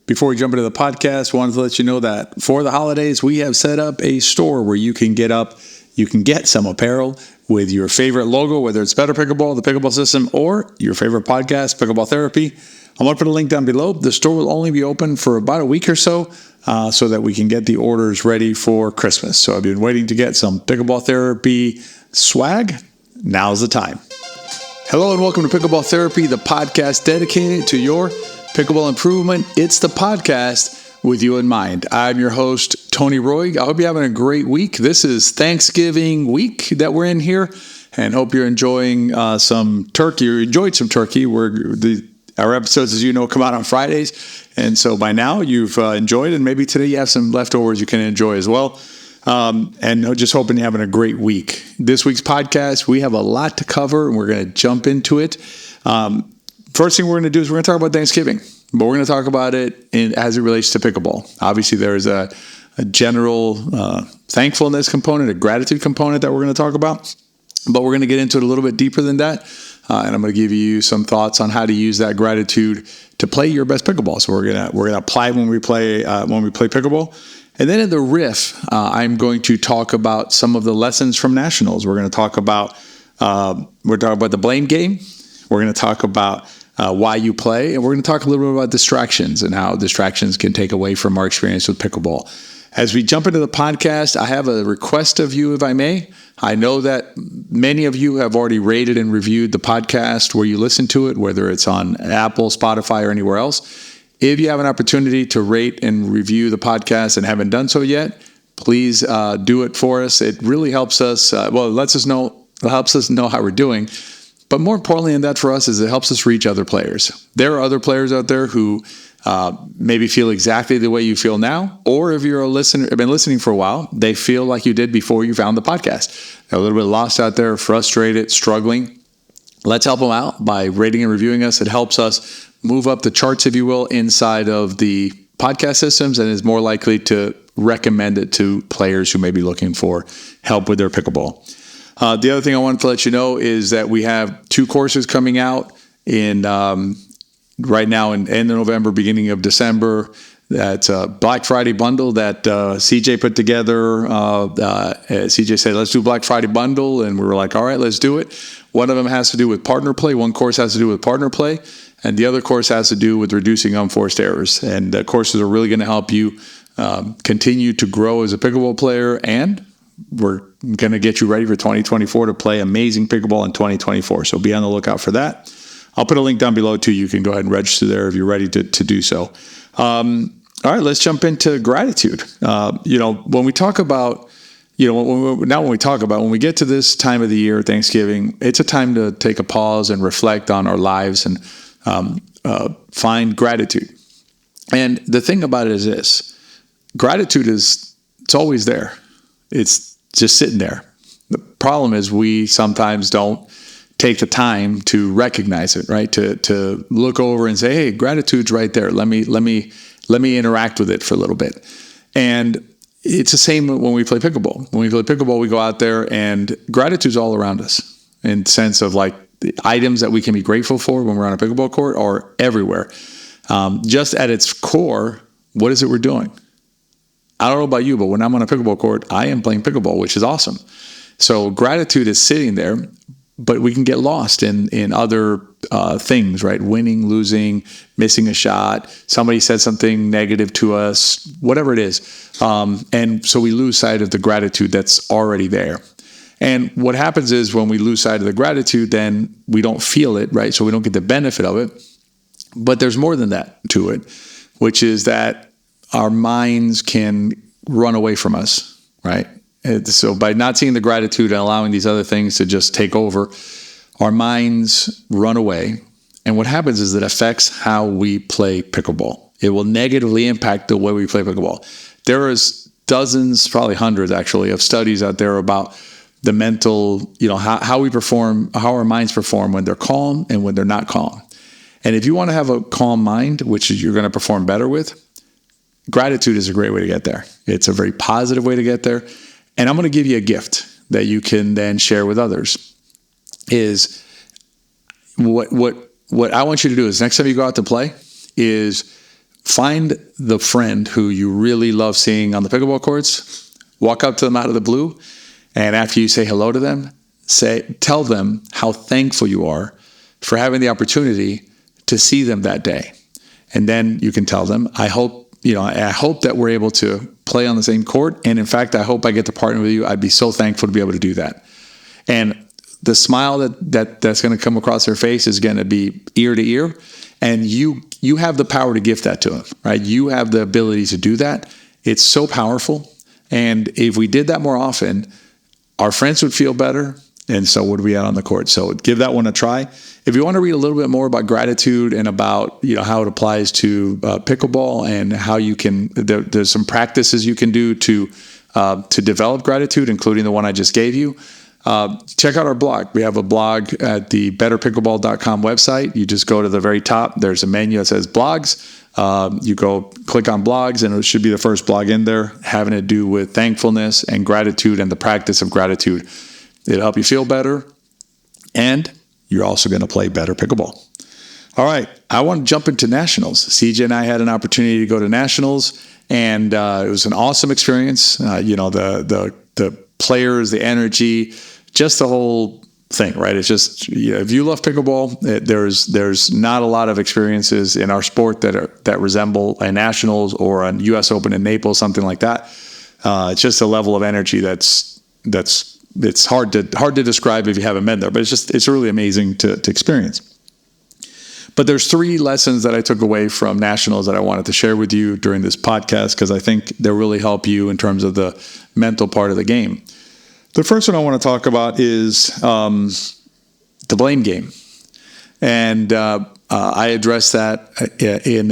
Before we jump into the podcast, wanted to let you know that for the holidays, we have set up a store where you can get some apparel with your favorite logo, whether it's Better Pickleball, the Pickleball System, or your favorite podcast, Pickleball Therapy. I'm going to put a link down below. The store will only be open for about a week or so that we can get the orders ready for Christmas. So I've been waiting to get some Pickleball Therapy swag. Now's the time. Hello and welcome to Pickleball Therapy, the podcast dedicated to your pickleball improvement. It's the podcast with you in mind. I'm your host, Tony Roy. I hope you're having a great week. This is Thanksgiving week that we're in here, and hope you're enjoying some turkey. You enjoyed some turkey. Our episodes, as you know, come out on Fridays, and so by now you've enjoyed, and maybe today you have some leftovers you can enjoy as well. And just hoping you're having a great week. This week's podcast, we have a lot to cover, and we're going to jump into it. First thing we're going to do is we're going to talk about Thanksgiving, but we're going to talk about it as it relates to pickleball. Obviously, there's a general thankfulness component, a gratitude component that we're going to talk about, but we're going to get into it a little bit deeper than that. And I'm going to give you some thoughts on how to use that gratitude to play your best pickleball. So we're going to apply when we play pickleball. And then in the riff, I'm going to talk about some of the lessons from nationals. We're going to talk about the blame game. We're going to talk about why you play, and we're going to talk a little bit about distractions and how distractions can take away from our experience with pickleball. As we jump into the podcast, I have a request of you, if I may. I know that many of you have already rated and reviewed the podcast where you listen to it, whether it's on Apple, Spotify, or anywhere else. If you have an opportunity to rate and review the podcast and haven't done so yet, please do it for us. It really helps us. It helps us know how we're doing. But more importantly than that for us is it helps us reach other players. There are other players out there who maybe feel exactly the way you feel now, or if you're been listening for a while, they feel like you did before you found the podcast. They're a little bit lost out there, frustrated, struggling. Let's help them out by rating and reviewing us. It helps us move up the charts, if you will, inside of the podcast systems, and is more likely to recommend it to players who may be looking for help with their pickleball. The other thing I wanted to let you know is that we have 2 courses coming out in right now in end of November, beginning of December. That's a Black Friday bundle that CJ put together. CJ said, let's do Black Friday bundle, and we were like, all right, let's do it. One of them has to do with partner play. One course has to do with partner play, and the other course has to do with reducing unforced errors. And the courses are really going to help you continue to grow as a pickleball player, and we're going to get you ready for 2024 to play amazing pickleball in 2024. So be on the lookout for that. I'll put a link down below too. You can go ahead and register there if you're ready to do so. All right, let's jump into gratitude. When we talk about, when we get to this time of the year, Thanksgiving, it's a time to take a pause and reflect on our lives and find gratitude. And the thing about it is this: gratitude it's always there. It's just sitting there. The problem is we sometimes don't take the time to recognize it, right? To look over and say, hey, gratitude's right there. Let me interact with it for a little bit. And it's the same when we play pickleball. When we play pickleball, we go out there and gratitude's all around us, in the sense of like the items that we can be grateful for when we're on a pickleball court are everywhere. Just at its core, what is it we're doing? I don't know about you, but when I'm on a pickleball court, I am playing pickleball, which is awesome. So gratitude is sitting there, but we can get lost in other things, right? Winning, losing, missing a shot. Somebody said something negative to us, whatever it is. And so we lose sight of the gratitude that's already there. And what happens is when we lose sight of the gratitude, then we don't feel it, right? So we don't get the benefit of it. But there's more than that to it, which is that our minds can run away from us, right? So by not seeing the gratitude and allowing these other things to just take over, our minds run away. And what happens is it affects how we play pickleball. It will negatively impact the way we play pickleball. There is dozens, probably hundreds actually, of studies out there about the mental, how we perform, how our minds perform when they're calm and when they're not calm. And if you want to have a calm mind, which you're going to perform better with, gratitude is a great way to get there. It's a very positive way to get there. And I'm going to give you a gift that you can then share with others. Is what I want you to do is next time you go out to play is find the friend who you really love seeing on the pickleball courts, walk up to them out of the blue, and after you say hello to them, tell them how thankful you are for having the opportunity to see them that day. And then you can tell them, I hope that we're able to play on the same court. And in fact, I hope I get to partner with you. I'd be so thankful to be able to do that. And the smile that's going to come across their face is going to be ear to ear. And you have the power to gift that to them, right? You have the ability to do that. It's so powerful. And if we did that more often, our friends would feel better. And so would we out on the court. So give that one a try. If you want to read a little bit more about gratitude and about how it applies to pickleball and how you can, there's some practices you can do to develop gratitude, including the one I just gave you. Check out our blog. We have a blog at the betterpickleball.com website. You just go to the very top. There's a menu that says blogs. You go click on blogs, and it should be the first blog in there having to do with thankfulness and gratitude and the practice of gratitude. It'll help you feel better, and you're also going to play better pickleball. All right, I want to jump into nationals. CJ and I had an opportunity to go to nationals, and it was an awesome experience. The players, the energy, just the whole thing, right? It's just if you love pickleball, there's not a lot of experiences in our sport that resemble a nationals or a U.S. Open in Naples, something like that. It's just a level of energy that's it's hard to describe if you haven't been there, but it's really amazing to experience. But there's 3 lessons that I took away from nationals that I wanted to share with you during this podcast, because I think they'll really help you in terms of the mental part of the game. The first one I want to talk about is the blame game. And I addressed that in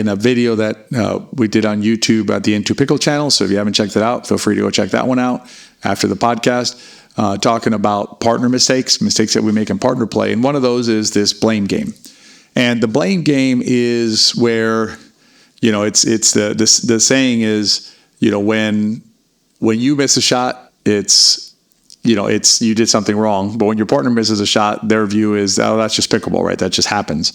a video that we did on YouTube at the Into Pickle channel. So if you haven't checked it out, feel free to go check that one out after the podcast, talking about partner mistakes that we make in partner play. And one of those is this blame game. And the blame game is where, it's the saying is, when you miss a shot, it's you did something wrong. But when your partner misses a shot, their view is, oh, that's just pickleball, right? That just happens.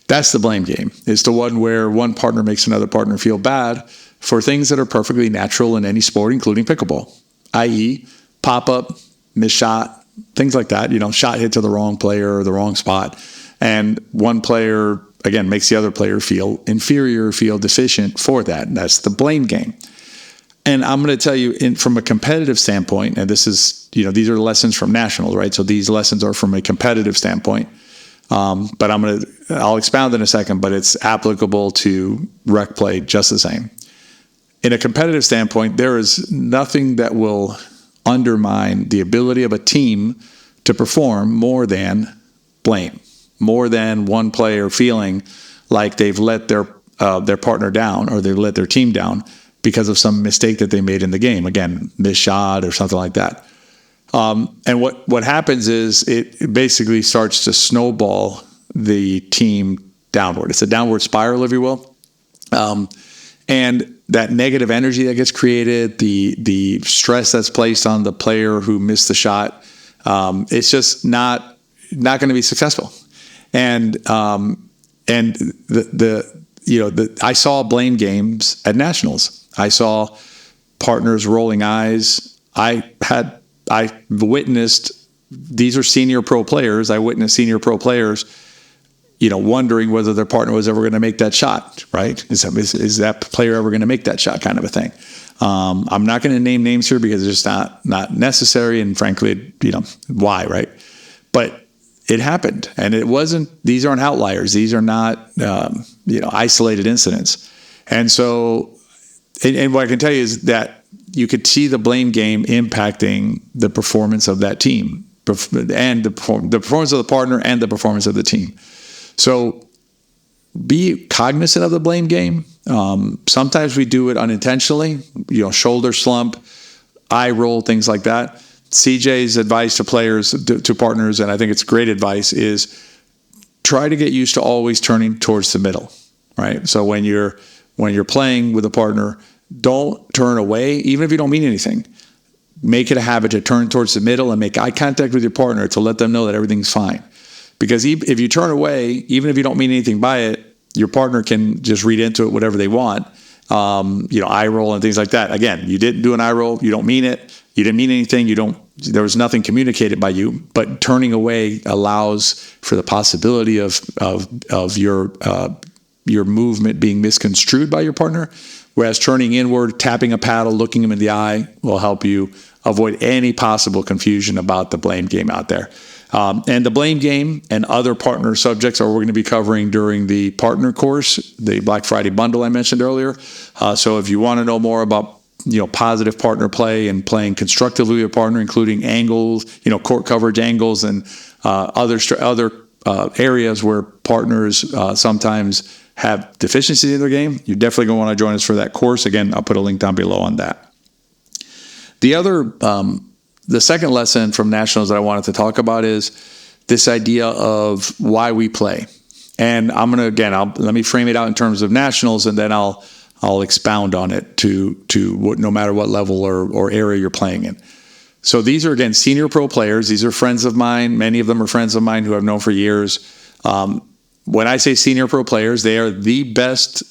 That's the blame game. It's the one where one partner makes another partner feel bad for things that are perfectly natural in any sport, including pickleball, i.e. pop-up, missed shot, things like that. Shot hit to the wrong player or the wrong spot. And one player, again, makes the other player feel inferior, feel deficient for that. And that's the blame game. And I'm going to tell you, from a competitive standpoint, and this is, these are lessons from nationals, right? So these lessons are from a competitive standpoint. But I'll expound in a second, but it's applicable to rec play just the same. In a competitive standpoint, there is nothing that will undermine the ability of a team to perform more than blame, more than one player feeling like they've let their partner down or they've let their team down because of some mistake that they made in the game. Again, missed shot or something like that. And what happens is it basically starts to snowball the team downward. It's a downward spiral, if you will. And that negative energy that gets created, the stress that's placed on the player who missed the shot, it's just not going to be successful. And I saw blame games at nationals. I saw partners rolling eyes. I witnessed, these are senior pro players. I witnessed senior pro players, wondering whether their partner was ever going to make that shot, right? Is that player ever going to make that shot, kind of a thing? I'm not going to name names here because it's just not necessary. And frankly, why, right? But it happened, and it wasn't, these aren't outliers. These are not, isolated incidents. And so, and what I can tell you is that you could see the blame game impacting the performance of that team and the performance of the partner and the performance of the team. So be cognizant of the blame game. Sometimes we do it unintentionally, shoulder slump, eye roll, things like that. CJ's advice to players, to partners, and I think it's great advice, is try to get used to always turning towards the middle, right? So when you're playing with a partner, don't turn away, even if you don't mean anything. Make it a habit to turn towards the middle and make eye contact with your partner to let them know that everything's fine. Because if you turn away, even if you don't mean anything by it, your partner can just read into it whatever they want. Eye roll and things like that. Again, you didn't do an eye roll. You don't mean it. You didn't mean anything. There was nothing communicated by you, but turning away allows for the possibility of your movement being misconstrued by your partner. Whereas turning inward, tapping a paddle, looking them in the eye will help you avoid any possible confusion about the blame game out there. And the blame game and other partner subjects are we're going to be covering during the partner course, the Black Friday bundle I mentioned earlier. So if you want to know more about positive partner play and playing constructively with your partner, including angles, court coverage angles, and other areas where partners sometimes have deficiencies in their game, you're definitely going to want to join us for that course. Again, I'll put a link down below on that. The second lesson from Nationals that I wanted to talk about is this idea of why we play. And I'm going to, again, let me frame it out in terms of Nationals, and then I'll expound on it to no matter what level or area you're playing in. So these are, again, senior pro players. These are friends of mine. Many of them are friends of mine who I've known for years. When I say senior pro players, they are the best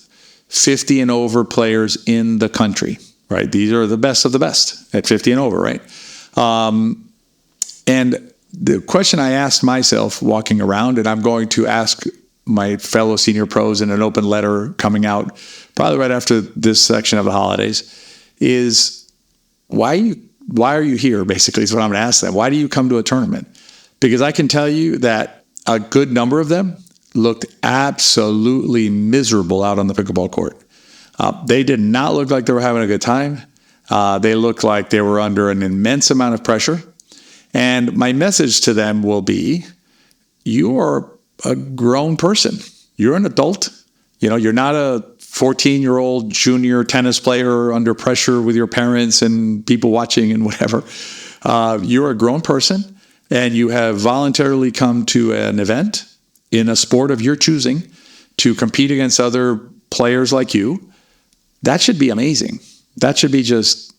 50 and over players in the country, right? These are the best of the best at 50 and over, right? And the question I asked myself walking around, and I'm going to ask my fellow senior pros in an open letter coming out probably right after this section of the holidays, is why are you here, basically, is what I'm going to ask them. Why do you come to a tournament? Because I can tell you that a good number of them looked absolutely miserable out on the pickleball court. They did not look like they were having a good time. They looked like they were under an immense amount of pressure. And my message to them will be, you are a grown person. You're an adult. You're not a 14-year-old junior tennis player under pressure with your parents and people watching and whatever. You're a grown person, and you have voluntarily come to an event in a sport of your choosing to compete against other players like you. That should be amazing. That should be just,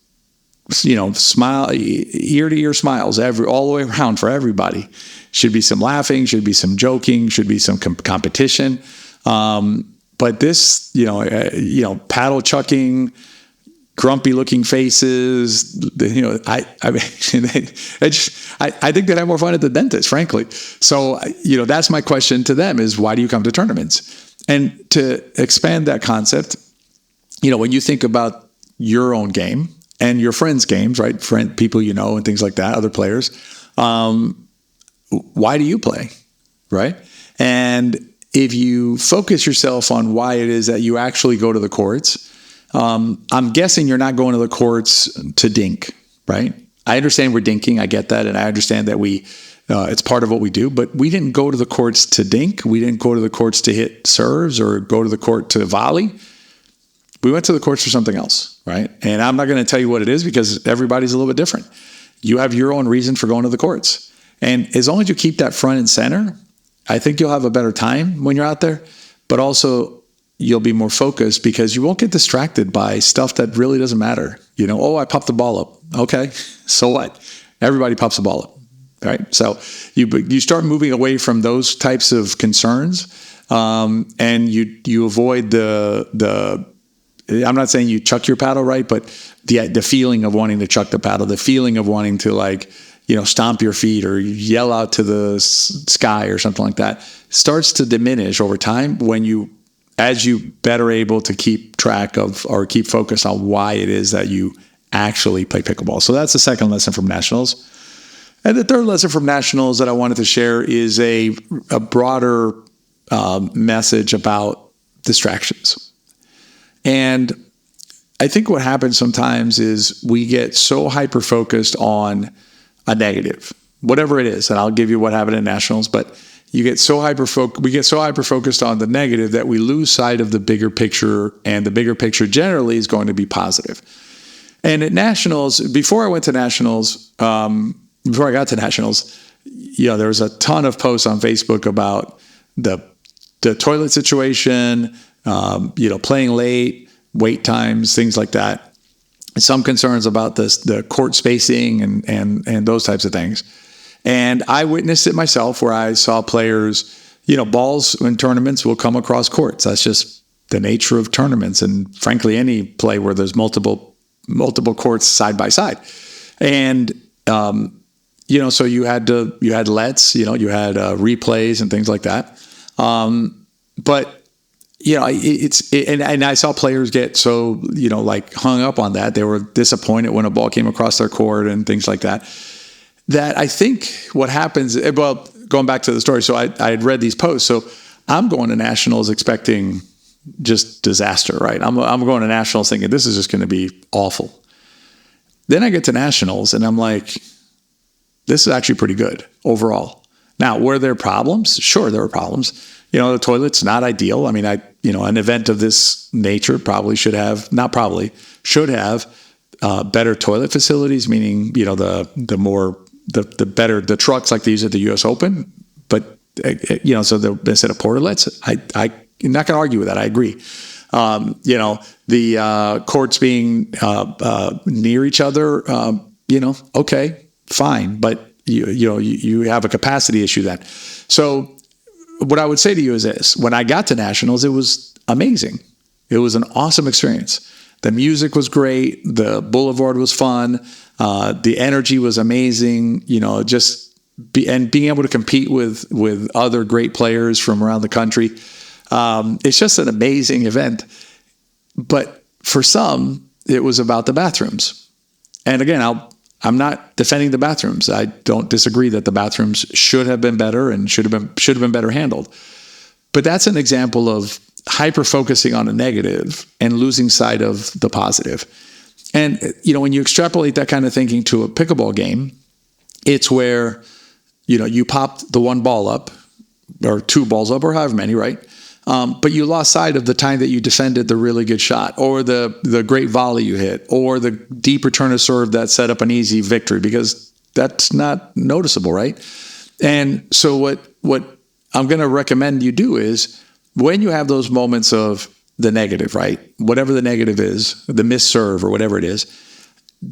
smile, ear-to-ear smiles all the way around for everybody. Should be some laughing, should be some joking, should be some competition. But this, paddle chucking, grumpy-looking faces, I think they'd have more fun at the dentist, frankly. So, that's my question to them is, why do you come to tournaments? And to expand that concept, when you think about your own game and your friends' games, right? People and things like that, other players, why do you play, right? And if you focus yourself on why it is that you actually go to the courts, I'm guessing you're not going to the courts to dink, right? I understand we're dinking. I get that. And I understand that it's part of what we do, but we didn't go to the courts to dink. We didn't go to the courts to hit serves or go to the court to volley. We went to the courts for something else, right? And I'm not going to tell you what it is because everybody's a little bit different. You have your own reason for going to the courts. And as long as you keep that front and center, I think you'll have a better time when you're out there, but also you'll be more focused because you won't get distracted by stuff that really doesn't matter. I popped the ball up. Okay, so what? Everybody pops the ball up, right? So you start moving away from those types of concerns, and you avoid the I'm not saying you chuck your paddle right, but the feeling of wanting to chuck the paddle, the feeling of wanting to stomp your feet or yell out to the sky or something like that starts to diminish over time as you better able to keep track of or keep focused on why it is that you actually play pickleball. So that's the second lesson from Nationals. And the third lesson from Nationals that I wanted to share is a broader message about distractions. And I think what happens sometimes is we get so hyper-focused on a negative, whatever it is, and I'll give you what happened in Nationals, but we get so hyper-focused on the negative that we lose sight of the bigger picture, and the bigger picture generally is going to be positive. And at Nationals, before I got to Nationals, there was a ton of posts on Facebook about the toilet situation, playing late, wait times, things like that. Some concerns about the court spacing and those types of things. And I witnessed it myself where I saw players balls in tournaments will come across courts. That's just the nature of tournaments, and frankly, any play where there's multiple courts side by side. And so you had lets, you had replays and things like that. But and I saw players get so hung up on that. They were disappointed when a ball came across their court and things like that. That I think what happens. Well, going back to the story, so I had read these posts. So I'm going to nationals expecting just disaster, right? I'm going to nationals thinking this is just going to be awful. Then I get to nationals and I'm like, this is actually pretty good overall. Now, were there problems? Sure, there were problems. The toilet's not ideal. I mean, an event of this nature should have better toilet facilities, meaning, the better the trucks like they use at the U.S. Open. But, so instead of portalets, I'm not going to argue with that. I agree. The courts being near each other, okay, fine. But, you have a capacity issue then. So what I would say to you is this. When I got to nationals, it was amazing. It was an awesome experience. The music was great. The boulevard was fun. The energy was amazing. And being able to compete with other great players from around the country. It's just an amazing event. But for some, it was about the bathrooms. And again, I'm not defending the bathrooms. I don't disagree that the bathrooms should have been better and should have been better handled. But that's an example of hyper-focusing on a negative and losing sight of the positive. And, when you extrapolate that kind of thinking to a pickleball game, it's where, you popped the one ball up or two balls up or however many, right? But you lost sight of the time that you defended the really good shot or the great volley you hit or the deep return of serve that set up an easy victory, because that's not noticeable, right? And so what I'm going to recommend you do is when you have those moments of the negative, right? Whatever the negative is, the missed serve or whatever it is,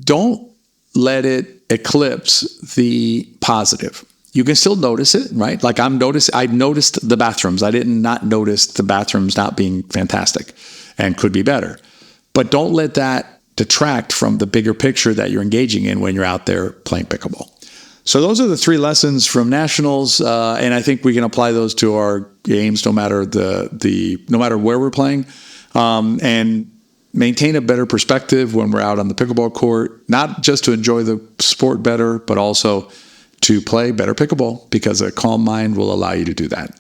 don't let it eclipse the positive. You can still notice it, right? Like I noticed the bathrooms. I did not notice the bathrooms not being fantastic and could be better. But don't let that detract from the bigger picture that you're engaging in when you're out there playing pickleball. So those are the 3 lessons from nationals, and I think we can apply those to our games, no matter no matter where we're playing, and maintain a better perspective when we're out on the pickleball court, not just to enjoy the sport better, but also to play better pickleball, because a calm mind will allow you to do that.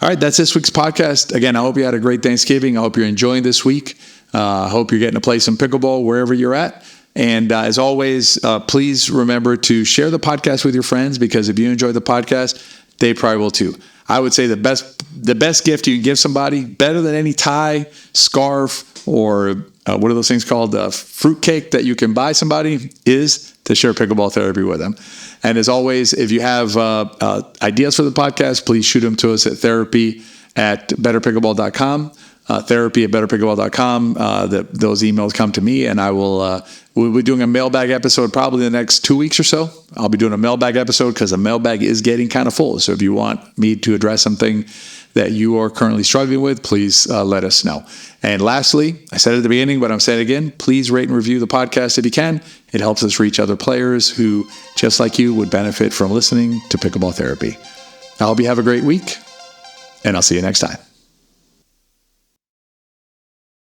All right, that's this week's podcast. Again, I hope you had a great Thanksgiving. I hope you're enjoying this week. I hope you're getting to play some pickleball wherever you're at. And as always, please remember to share the podcast with your friends, because if you enjoy the podcast, they probably will too. I would say the best gift you can give somebody, better than any tie, scarf, or what are those things called? Fruit cake that you can buy somebody, is to share pickleball therapy with them. And as always, if you have ideas for the podcast, please shoot them to us at therapy@betterpickleball.com. Therapy@betterpickleball.com. Those emails come to me, and I will. We'll be doing a mailbag episode probably in the next 2 weeks or so. I'll be doing a mailbag episode because the mailbag is getting kind of full. So if you want me to address something that you are currently struggling with, please let us know. And lastly, I said it at the beginning, but I'm saying it again, please rate and review the podcast if you can. It helps us reach other players who, just like you, would benefit from listening to Pickleball Therapy. I hope you have a great week, and I'll see you next time.